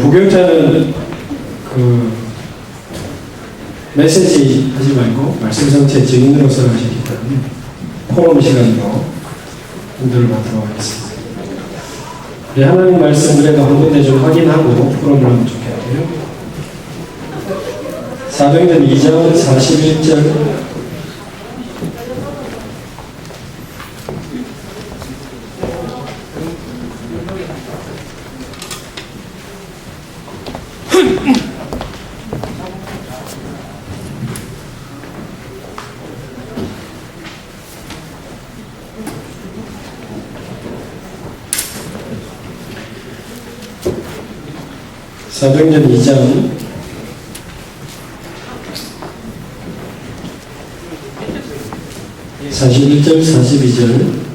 부교육자는 메시지 하지 말고 말씀 전체 증인으로서 하시기 때문에 포럼 시간으로 인도를 받도록 하겠습니다. 우리 하나님 말씀 그래도 한 군데 좀 확인하고 포럼을 하면 좋겠고요. 사도행전 2장 41절 사도행전 2장 41절 42절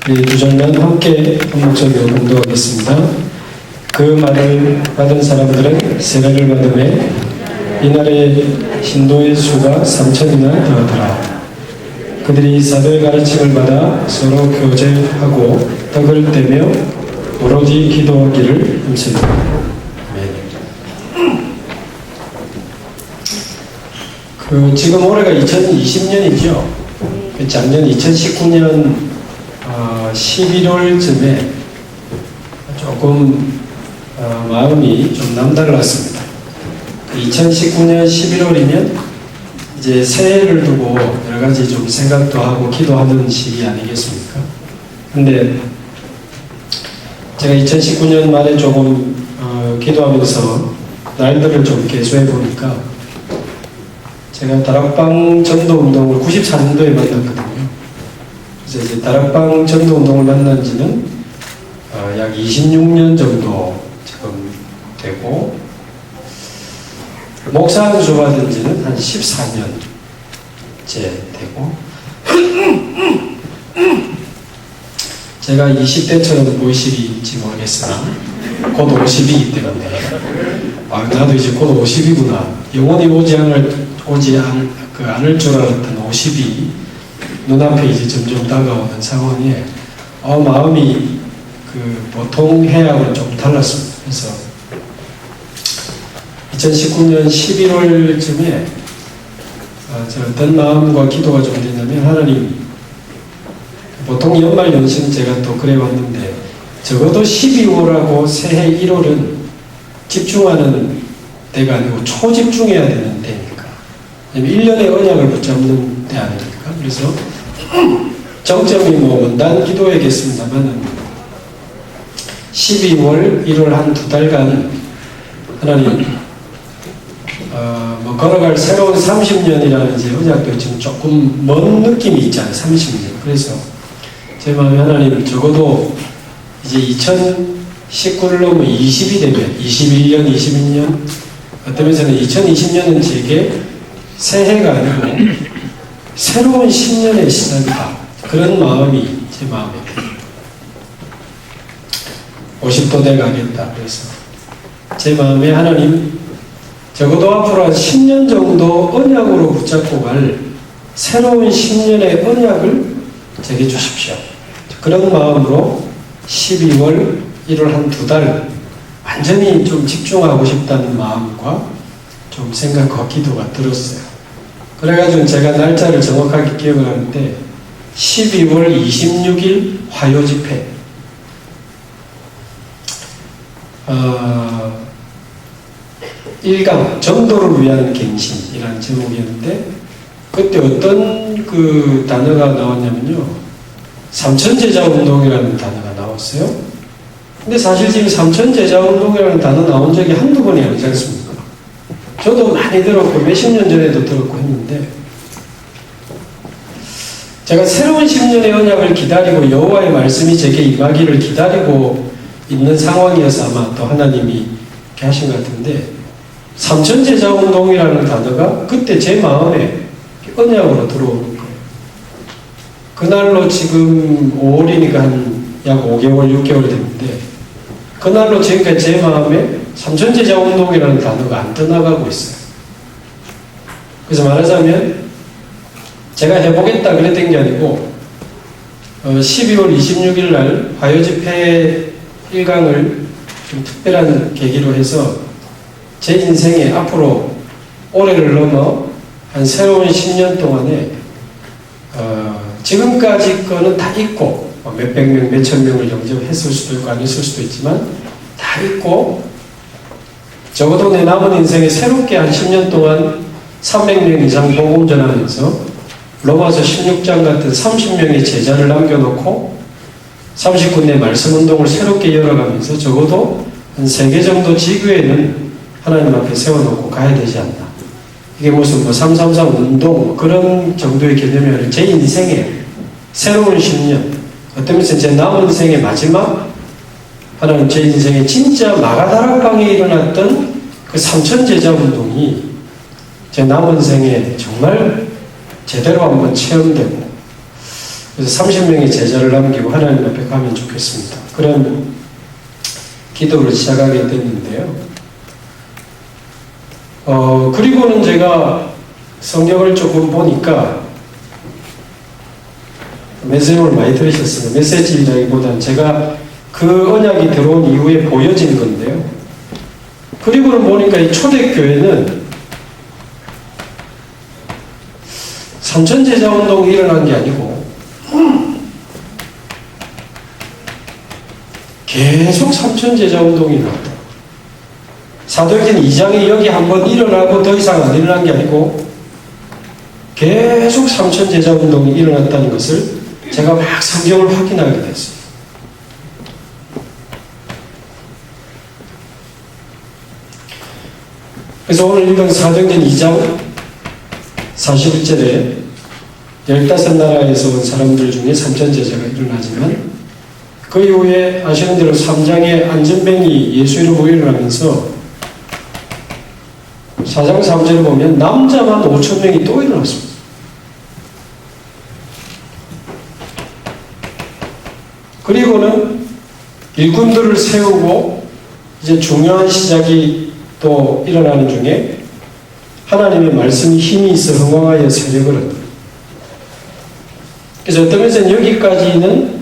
이 두 절만 함께 한목적으로 공독하겠습니다. 그 말을 받은 사람들은 세례를 받음에 이날에 신도의 수가 3,000이나 되었더라. 그들이 사도의 가르침을 받아 서로 교제하고 떡을 떼며 오로지 기도하기를 힘쓰더라. 지금 올해가 2020년이죠. 작년 2019년 11월쯤에 조금 마음이 좀 남달랐습니다. 2019년 11월이면 이제 새해를 두고 여러 가지 좀 생각도 하고 기도하는 시기 아니겠습니까? 근데 제가 2019년 말에 조금 기도하면서 날들을 좀 계수해 보니까 제가 다락방 전도 운동을 94년도에 만났거든요. 그래서 이제 다락방 전도 운동을 만난 지는 약 26년 정도 지금 되고 목사 안수 받은 지는 한 14년째 되고 제가 20대처럼 보이실지 모르겠으나 곧 50이기 때문에 나도 이제 곧 50이구나 영원히 오지 않을 줄 알았던 50이 눈앞에 이제 점점 다가오는 상황에 마음이 보통 해하고는 좀 달랐습니다. 그래서 2019년 11월쯤에 어떤 마음과 기도가 좀 되냐면 하나님 보통 연말 연시는 제가 또 그래 왔는데 적어도 12월하고 새해 1월은 집중하는 때가 아니고 초집중해야 되는 때니까 1년의 언약을 붙잡는 때 아닙니까? 그래서 정점이 원단 기도해야겠습니다만 12월 1월 한 두 달간 하나님 걸어갈 새로운 30년이라는 이제 언약도 지금 조금 먼 느낌이 있잖아요. 30년. 그래서 제 마음에 하나님 적어도 이제 2019를 넘으면 20이 되면 21년, 22년 어떤 면에서는 2020년은 제게 새해가 아니고 새로운 10년의 시작이다. 그런 마음이 제 마음에 50도 돼 가겠다. 그래서 제 마음에 하나님 적어도 앞으로 한 10년 정도 언약으로 붙잡고 갈 새로운 10년의 언약을 제게 주십시오. 그런 마음으로 12월 1월 한 두 달 완전히 좀 집중하고 싶다는 마음과 좀 생각과 기도가 들었어요. 그래가지고 제가 날짜를 정확하게 기억을 하는데 12월 26일 화요 집회 1강 전도를 위한 갱신이라는 제목이었는데 그때 어떤 단어가 나왔냐면요. 삼천제자운동이라는 단어가 나왔어요. 근데 사실 지금 삼천제자운동이라는 단어 나온 적이 한두 번이 아니지 않습니까? 저도 많이 들었고 몇십 년 전에도 들었고 했는데 제가 새로운 10년의 언약을 기다리고 여호와의 말씀이 제게 임하기를 기다리고 있는 상황이어서 아마 또 하나님이 이렇게 하신 것 같은데 삼천제자운동이라는 단어가 그때 제 마음에 언약으로 들어오는 거예요. 그날로 지금 5월이니까 한 약 5개월, 6개월 됐는데 그날로 지금까지 제 마음에 삼천제자운동이라는 단어가 안 떠나가고 있어요. 그래서 말하자면 제가 해보겠다 그랬던 게 아니고 12월 26일 날 화요집회 1강을 좀 특별한 계기로 해서 제 인생에 앞으로 올해를 넘어 한 새로운 10년 동안에 지금까지 거는 다 잊고 몇백 명, 몇천 명을 영접했을 수도 있고 안 했을 수도 있지만 다 잊고 적어도 내 남은 인생에 새롭게 한 10년 동안 300명 이상 복음 전하면서 로마서 16장 같은 30명의 제자를 남겨놓고 30군데 말씀 운동을 새롭게 열어가면서 적어도 한 3개 정도 지교회는 하나님 앞에 세워놓고 가야 되지 않나. 이게 무슨 333 운동 그런 정도의 개념이 아니라 제 인생의 새로운 10년, 어떤 면에서 제 남은 인생의 마지막, 하나님 제 인생의 진짜 마가다락방에 일어났던 그 3천 제자 운동이 제 남은 생에 정말 제대로 한번 체험되고, 그래서 30명의 제자를 남기고 하나님 앞에 가면 좋겠습니다. 그런 기도를 시작하게 됐는데요. 그리고는 제가 성경을 조금 보니까 메시지를 많이 들으셨습니다. 메시지라기보다는 제가 그 언약이 들어온 이후에 보여진 건데요. 그리고는 보니까 이 초대교회는 삼천제자운동이 일어난 게 아니고 계속 삼천제자운동이 일어났다. 사도행전 2장에 여기 한번 일어나고 더 이상 안 일어난 게 아니고 계속 삼천제자운동이 일어났다는 것을 제가 막 성경을 확인하게 됐어요. 그래서 오늘 읽은 사도행전 2장 41절에 15나라에서 온 사람들 중에 3천제자가 일어나지만 그 이후에 아시는 대로 3장에 안전뱅이 예수 이름으로 일어나면서 4장 3절을 보면 남자만 5,000명이 또 일어났습니다. 그리고는 일꾼들을 세우고 이제 중요한 시작이 또 일어나는 중에 하나님의 말씀이 힘이 있어 흥왕하여 세력을 얻다. 그래서 어떤 면에서는 여기까지는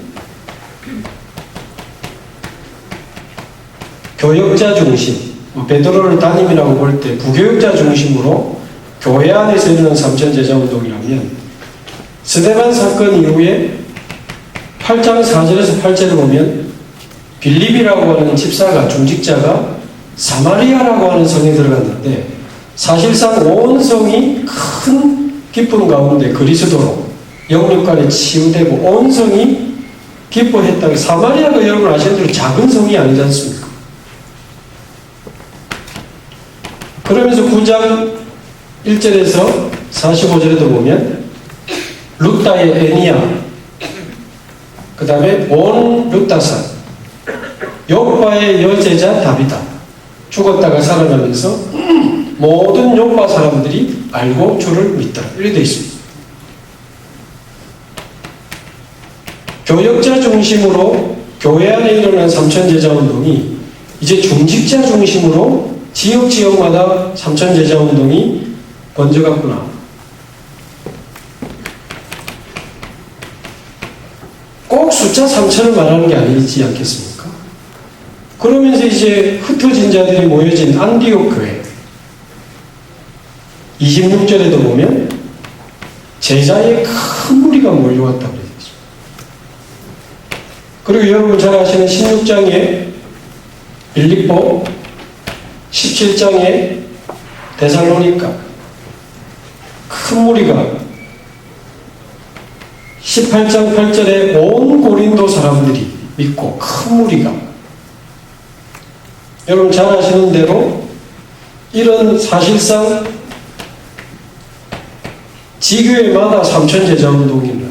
교역자 중심, 베드로를 담임이라고 볼 때 부교역자 중심으로 교회 안에서 일어난 삼천제자운동이라면 스데반 사건 이후에 8장 4절에서 8절을 보면 빌립이라고 하는 집사가 중직자가 사마리아라고 하는 성에 들어갔는데 사실상 온 성이 큰 기쁨 가운데 그리스도로 영육간에 치유되고 온 성이 기뻐했다. 사마리아가 여러분 아시는 대로 작은 성이 아니지 않습니까? 그러면서 9장 1절에서 45절에도 보면 루다의 애니야, 그 다음에 온 루다산, 요바의 여제자 다비다 죽었다가 살아나면서 모든 요바 사람들이 알고 주를 믿더라. 이렇게 되어 있습니다. 교역자 중심으로 교회 안에 일어난 삼천제자운동이 이제 중직자 중심으로 지역마다 삼천제자운동이 번져갔구나. 꼭 숫자 3천을 말하는 게 아니지 않겠습니까? 그러면서 이제 흩어진 자들이 모여진 안디옥 교회 26절에도 보면 제자의 큰 무리가 몰려왔다고 되어 있습니다. 그리고 여러분 잘 아시는 16장에 빌립보, 17장에 데살로니가 큰 무리가 18장 8절에 온 고린도 사람들이 믿고 큰 무리가, 여러분 잘 아시는 대로 이런 사실상 지교회마다 삼천제자운동이라.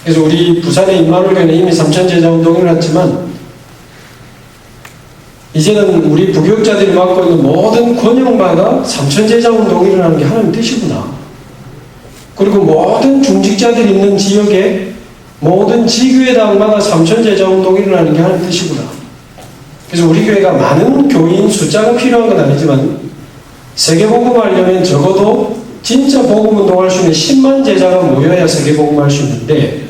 그래서 우리 부산의 임마누엘교회는 이미 삼천제자운동이 일어났지만 이제는 우리 부교육자들이 맡고 있는 모든 권역마다 삼천제자운동이 일어나는 게 하나님 뜻이구나. 그리고 모든 중직자들이 있는 지역에 모든 지교회당마다 삼천제자운동이 일어나는 게 하나님 뜻이구나. 그래서 우리 교회가 많은 교인 숫자가 필요한 건 아니지만 세계복음하려면 적어도 진짜 복음운동할 수 있는 10만 제자가 모여야 세계복음할 수 있는데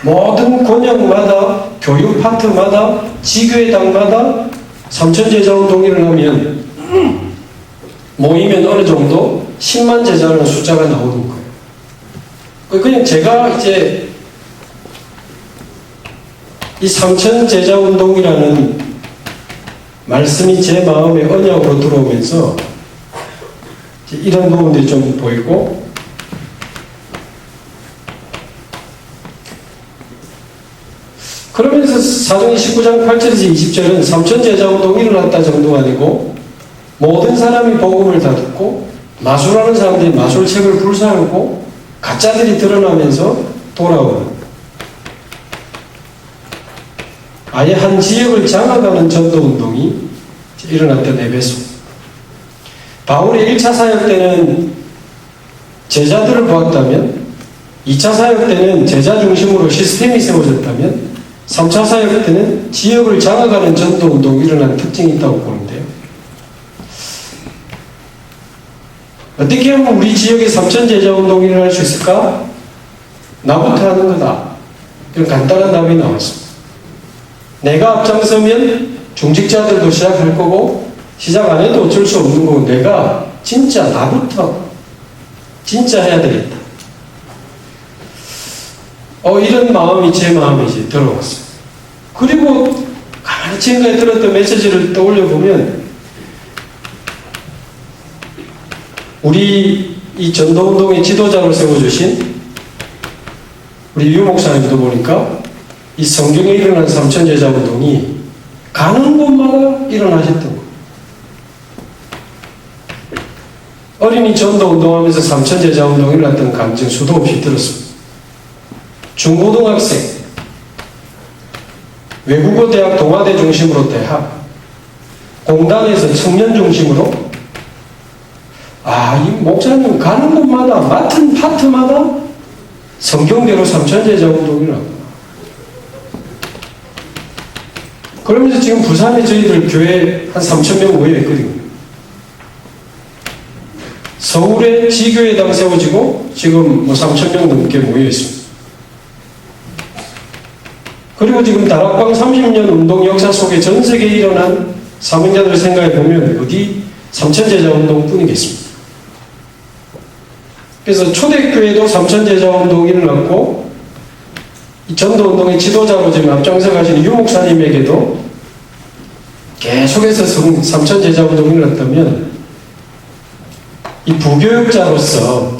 모든 권역마다 교육 파트마다 지교회당마다 삼천제자운동이 일어나면 모이면 어느 정도 10만 제자라는 숫자가 나오는 거예요. 그냥 제가 이제 이 삼천제자운동이라는 말씀이 제 마음에 언약으로 들어오면서 이런 부분들이 좀 보이고, 그러면서 사도행 19장 8절에서 20절은 삼천제자운동이 일어났다 정도가 아니고 모든 사람이 복음을 다 듣고 마술하는 사람들이 마술책을 불사하고 가짜들이 드러나면서 돌아오는, 아예 한 지역을 장악하는 전도운동이 일어났던 에베소. 바울의 1차 사역 때는 제자들을 보았다면, 2차 사역 때는 제자 중심으로 시스템이 세워졌다면, 3차 사역 때는 지역을 장악하는 전도운동이 일어나는 특징이 있다고 보는데요. 어떻게 하면 우리 지역에 삼천제자운동이 일어날 수 있을까? 나부터 하는 거다. 이런 간단한 답이 나왔습니다. 내가 앞장서면 중직자들도 시작할 거고, 시작 안 해도 어쩔 수 없는 거고, 내가 진짜 나부터 진짜 해야 되겠다. 이런 마음이 제 마음에 이제 들어왔어요. 그리고 가만히 지금까지 들었던 메시지를 떠올려 보면, 우리 이 전도운동의 지도자로 세워주신 우리 유 목사님도 보니까 이 성경에 일어난 삼천제자운동이 가는 곳마다 일어나셨던 거예요. 어린이 전도운동하면서 삼천제자운동이 일어났던 감정 수도 없이 들었습니다. 중고등학생, 외국어 대학 동아대 중심으로 대학, 공단에서 청년 중심으로, 이 목사님 가는 곳마다 맡은 파트마다 성경대로 삼천제자운동이 일어납니다. 그러면서 지금 부산에 저희들 교회 한 3,000명 모여 있거든요. 서울에 지교회당 세워지고 지금 3,000명 넘게 모여 있습니다. 그리고 지금 다락방 30년 운동 역사 속에 전 세계에 일어난 사명자들 생각해 보면 어디 삼천제자운동 뿐이겠습니다. 그래서 초대교회도 삼천제자운동이 일어났고, 이 전도운동의 지도자로 지금 앞장서 가시는 유 목사님에게도 계속해서 삼천제자운동이 일어났다면, 이 부교육자로서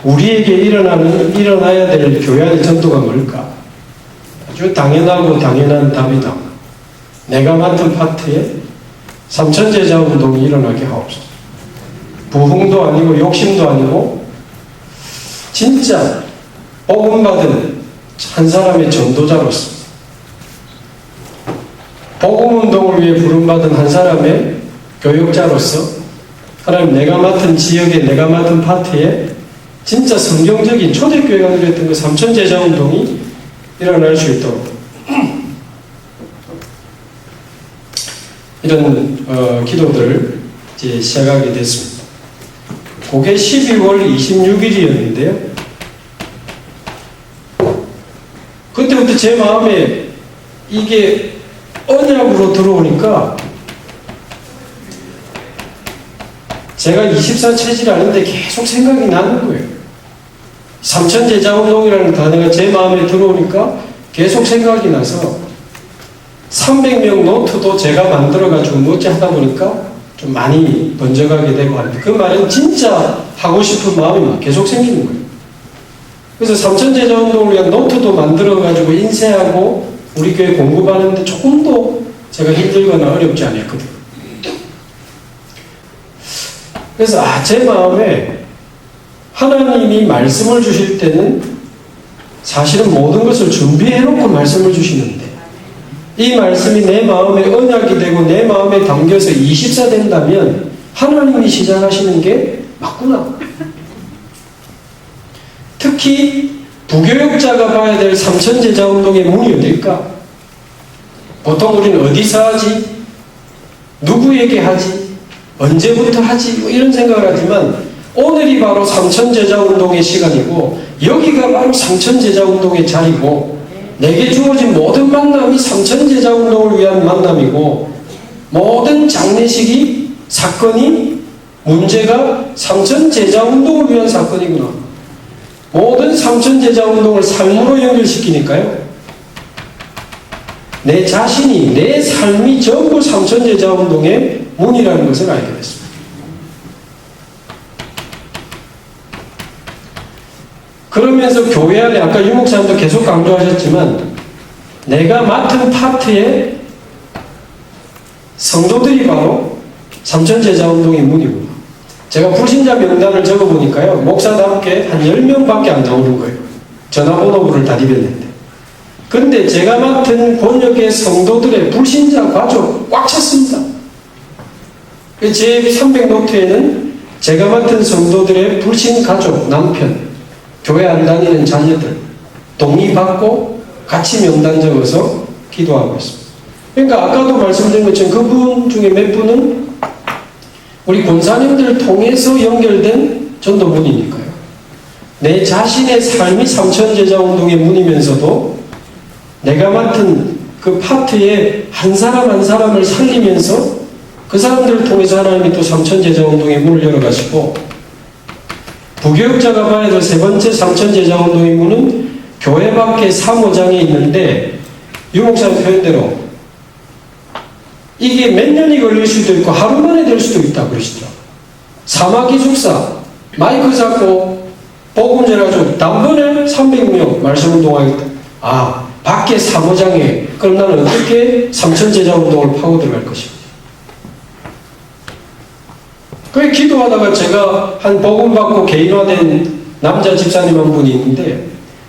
우리에게 일어나야 될 교회의 전도가 뭘까? 아주 당연하고 당연한 답이 나옵니다. 내가 맡은 파트에 삼천제자운동이 일어나게 하옵소서. 부흥도 아니고 욕심도 아니고 진짜 복음받은 한 사람의 전도자로서, 복음운동을 위해 부름받은 한 사람의 교육자로서, 하나님 내가 맡은 지역에 내가 맡은 파트에 진짜 성경적인 초대교회가 누렸던 그 삼천제자운동이 일어날 수 있도록 이런 기도들을 이제 시작하게 됐습니다. 그게 12월 26일이었는데요. 그때부터 제 마음에 이게 언약으로 들어오니까 제가 24체질이 아닌데 계속 생각이 나는 거예요. 삼천제자운동이라는 단어가 제 마음에 들어오니까 계속 생각이 나서 300명 노트도 제가 만들어가지고 뭐지 하다 보니까 좀 많이 번져가게 되고 합니다. 그 말은 진짜 하고 싶은 마음이 계속 생기는 거예요. 그래서 삼천제자운동을 위한 노트도 만들어가지고 인쇄하고 우리 교회 공급하는데 조금도 제가 힘들거나 어렵지 않았거든요. 그래서 제 마음에 하나님이 말씀을 주실 때는 사실은 모든 것을 준비해놓고 말씀을 주시는데, 이 말씀이 내 마음에 언약이 되고 내 마음에 담겨서 24 된다면 하나님이 시작하시는 게 맞구나. 특히 부교육자가 봐야 될 삼천제자운동의 문이 어딜까? 보통 우리는 어디서 하지? 누구에게 하지? 언제부터 하지? 뭐 이런 생각을 하지만 오늘이 바로 삼천제자운동의 시간이고 여기가 바로 삼천제자운동의 자리고 내게 주어진 모든 만남이 삼천제자운동을 위한 만남이고 모든 장례식이 사건이 문제가 삼천제자운동을 위한 사건이구나. 모든 삼천제자운동을 삶으로 연결시키니까요. 내 자신이 내 삶이 전부 삼천제자운동의 문이라는 것을 알게 됐습니다. 그러면서 교회 안에 아까 유 목사님도 계속 강조하셨지만 내가 맡은 파트에 성도들이 바로 삼천제자운동의 문이구나. 제가 불신자 명단을 적어보니까요. 목사답게 한 10명밖에 안 나오는 거예요. 전화번호부를 다 입었는데. 근데 제가 맡은 권역의 성도들의 불신자 가족 꽉 찼습니다. 제 300노트에는 제가 맡은 성도들의 불신 가족, 남편, 교회 안 다니는 자녀들 동의받고 같이 명단 적어서 기도하고 있습니다. 그러니까 아까도 말씀드린 것처럼 그분 중에 몇 분은 우리 권사님들을 통해서 연결된 전도문이니까요. 내 자신의 삶이 삼천제자운동의 문이면서도 내가 맡은 그 파트에 한 사람 한 사람을 살리면서 그 사람들을 통해서 하나님이 또 삼천제자운동의 문을 열어가시고 부교육자가 봐야 될 세 번째 삼천제자운동의 문은 교회 밖에 사무장에 있는데 유 목사님 표현대로 이게 몇 년이 걸릴 수도 있고 하루 만에 될 수도 있다 그러시더라고요. 사마기숙사 마이크 잡고 복음 전해가지고 단번에 300명 말씀운동하겠다. 아 밖에 사무장에 그럼 나는 어떻게 삼천제자운동을 파고 들어갈 것인가. 그게 기도하다가 제가 한 복음 받고 개인화된 남자 집사님 한 분이 있는데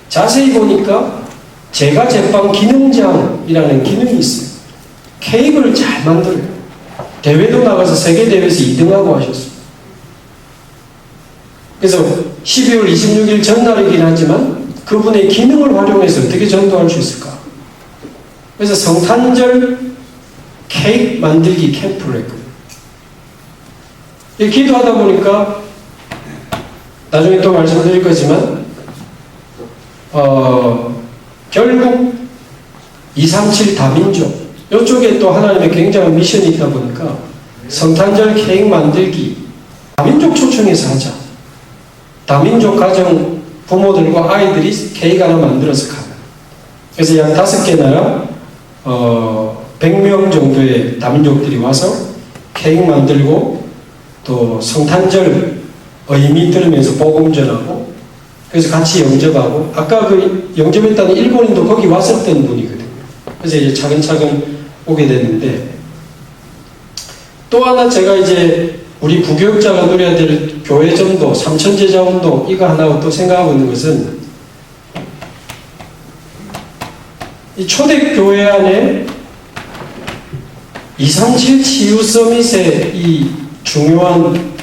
자세히 보니까 제가 제빵 기능장이라는 기능이 있어요. 케이크를 잘 만들어요. 대회도 나가서 세계대회에서 2등하고 하셨어요. 그래서 12월 26일 전날이긴 하지만 그분의 기능을 활용해서 어떻게 전도할 수 있을까? 그래서 성탄절 케이크 만들기 캠프를 했거든요. 기도하다 보니까 나중에 또 말씀드릴 거지만 결국 237 다민족 이쪽에 또 하나님의 굉장한 미션이 있다 보니까 성탄절 케이크 만들기 다민족 초청해서 하자. 다민족 가정 부모들과 아이들이 케이크 하나 만들어서 가요. 그래서 약 5개 나라 100명 정도의 다민족들이 와서 케이크 만들고 또 성탄절 의미 들으면서 복음 전하고 그래서 같이 영접하고 아까 그 영접했다는 일본인도 거기 왔었던 분이거든요. 그래서 이제 차근차근 오게 됐는데 또 하나 제가 이제 우리 부교육자가 누려야 될 교회 전도, 삼천제자운동 이거 하나 또 생각하고 있는 것은 이 초대교회 안에 237 치유 서밋의 이 중요한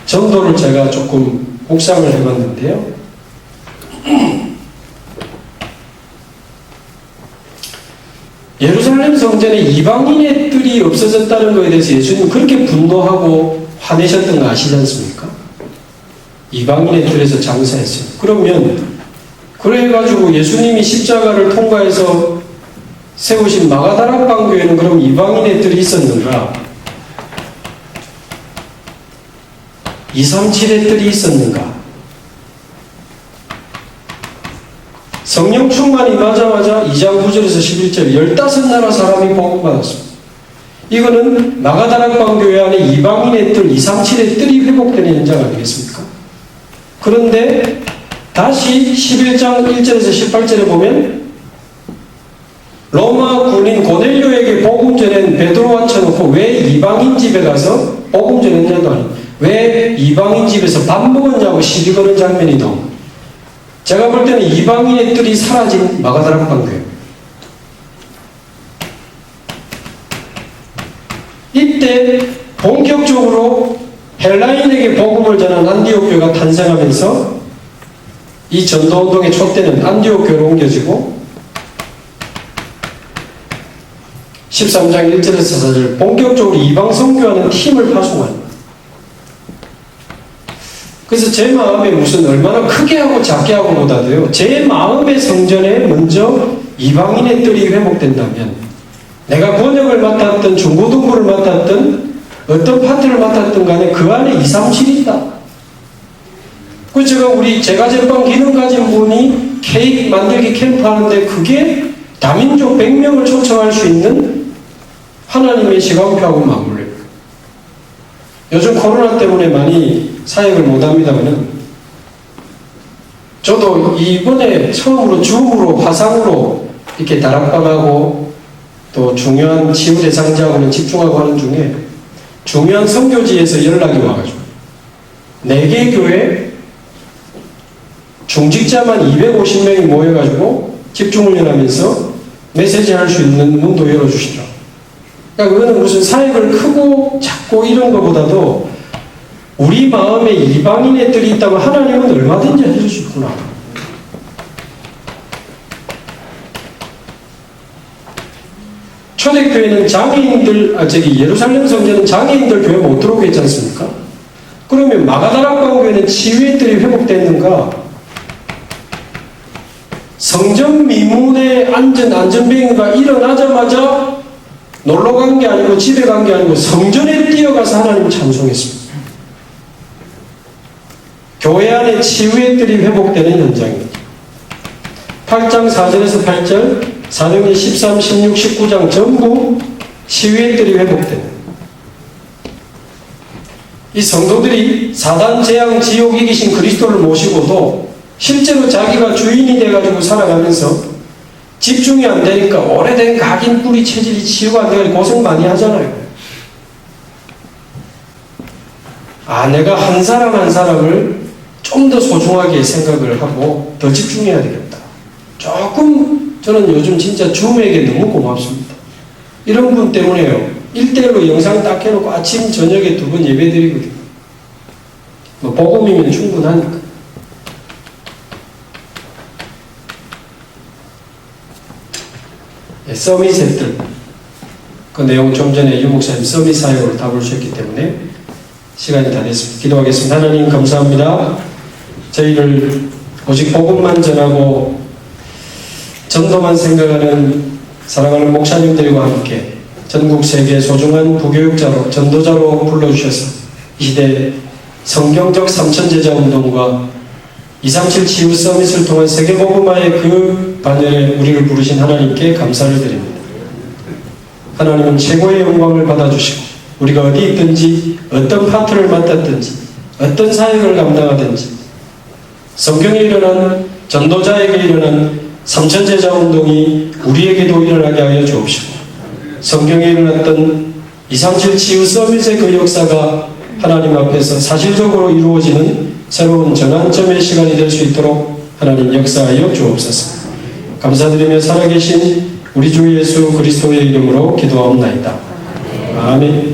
전도를 제가 조금 묵상을 해봤는데요. 예루살렘 성전에 이방인의 뜰이 없어졌다는 것에 대해서 예수님 그렇게 분노하고 화내셨던 거 아시지 않습니까? 이방인의 뜰에서 장사했어요. 그러면 그래가지고 예수님이 십자가를 통과해서 세우신 마가다락방 교회는 그럼 이방인의 뜰이 있었는가? 237의 뜰이 있었는가? 성령 충만이 임하자마자 2장 9절에서 11절 15나라 사람이 복음받았습니다. 이거는 마가다락방 교회 안에 이방인의 뜰, 237의 뜰이 회복되는 현장 아니겠습니까? 그런데 다시 11장 1절에서 18절에 보면 로마 군인 고넬료에게 복음 전한 베드로와 쳐놓고 왜 이방인 집에 가서 복음 전했냐도 아니고 왜 이방인 집에서 밥 먹었냐고 시비 거는 장면이 나옵니다. 제가 볼 때는 이방인의 뜰이 사라진 마가다락방 교회. 이때 본격적으로 헬라인에게 복음을 전한 안디옥 교회가 탄생하면서 이 전도운동의 촛대는 안디옥 교회로 옮겨지고 13장 1절에서 4절 본격적으로 이방 선교하는 팀을 파송한. 그래서 제 마음에 무슨 얼마나 크게 하고 작게 하고 보다도요, 제 마음의 성전에 먼저 이방인의 뜰이 회복된다면, 내가 번역을 맡았던 중고등부를 맡았던 어떤 파트를 맡았던 간에 그 안에 2, 3, 7이 있다. 그 제가 제빵 기능 가진 분이 케이크 만들기 캠프 하는데 그게 다민족 100명을 초청할 수 있는 하나님의 시간표하고 맞물려요. 요즘 코로나 때문에 많이 사역을 못합니다만은, 저도 이번에 처음으로 줌으로 화상으로 이렇게 다락방하고 또 중요한 치유 대상자하고는 집중하고 하는 중에 중요한 선교지에서 연락이 와가지고 4개 교회 중직자만 250명이 모여가지고 집중훈련하면서 메시지 할 수 있는 문도 열어주시죠. 그러니까 그거는 무슨 사역을 크고 작고 이런 것보다도 우리 마음에 이방인의 뜰이 있다면 하나님은 얼마든지 해줄 수 있구나. 초대교회는 예루살렘 성전은 장애인들 교회 못 들어오게 했지 않습니까? 그러면 마가다락방 교회는 치유의 뜰이 회복됐는가? 성전 미문의 안전뱅이가 일어나자마자 놀러 간 게 아니고 집에 간 게 아니고 성전에 뛰어가서 하나님을 찬송했습니다. 교회 안에 치유의 뜰이 회복되는 현장입니다. 8장 4절에서 8절, 사도행전 13, 16, 19장 전부 치유의 뜰이 회복되는, 이 성도들이 사단, 재앙, 지옥 이기신 그리스도를 모시고도 실제로 자기가 주인이 돼가지고 살아가면서 집중이 안 되니까 오래된 각인 뿌리 체질이 치유가 안 되고 고생 많이 하잖아요. 내가 한 사람 한 사람을 좀 더 소중하게 생각을 하고 더 집중해야 되겠다. 조금 저는 요즘 진짜 줌에게 너무 고맙습니다. 이런 분 때문에요. 1대1로 영상 딱 해놓고 아침 저녁에 2번 예배 드리거든요. 복음이면 충분하니까. 서밋의 뜰. 그 내용 좀 전에 유 목사님 서밋 사역으로 답을 주셨기 때문에 시간이 다 됐습니다. 기도하겠습니다. 하나님 감사합니다. 저희를 오직 복음만 전하고 전도만 생각하는 사랑하는 목사님들과 함께 전국 세계 소중한 부교육자로 전도자로 불러주셔서 이 시대 성경적 삼천제자 운동과 237 치유 서밋을 통한 세계복음화의 그 반열에 우리를 부르신 하나님께 감사를 드립니다. 하나님은 최고의 영광을 받아주시고 우리가 어디 있든지 어떤 파트를 맡았든지 어떤 사역을 감당하든지 성경에 일어난 전도자에게 일어난 삼천제자 운동이 우리에게도 일어나게 하여 주옵시고 성경에 일어났던 237 치유 서밋의 그 역사가 하나님 앞에서 사실적으로 이루어지는 새로운 전환점의 시간이 될 수 있도록 하나님 역사하여 주옵소서. 감사드리며 살아계신 우리 주 예수 그리스도의 이름으로 기도하옵나이다. 아멘.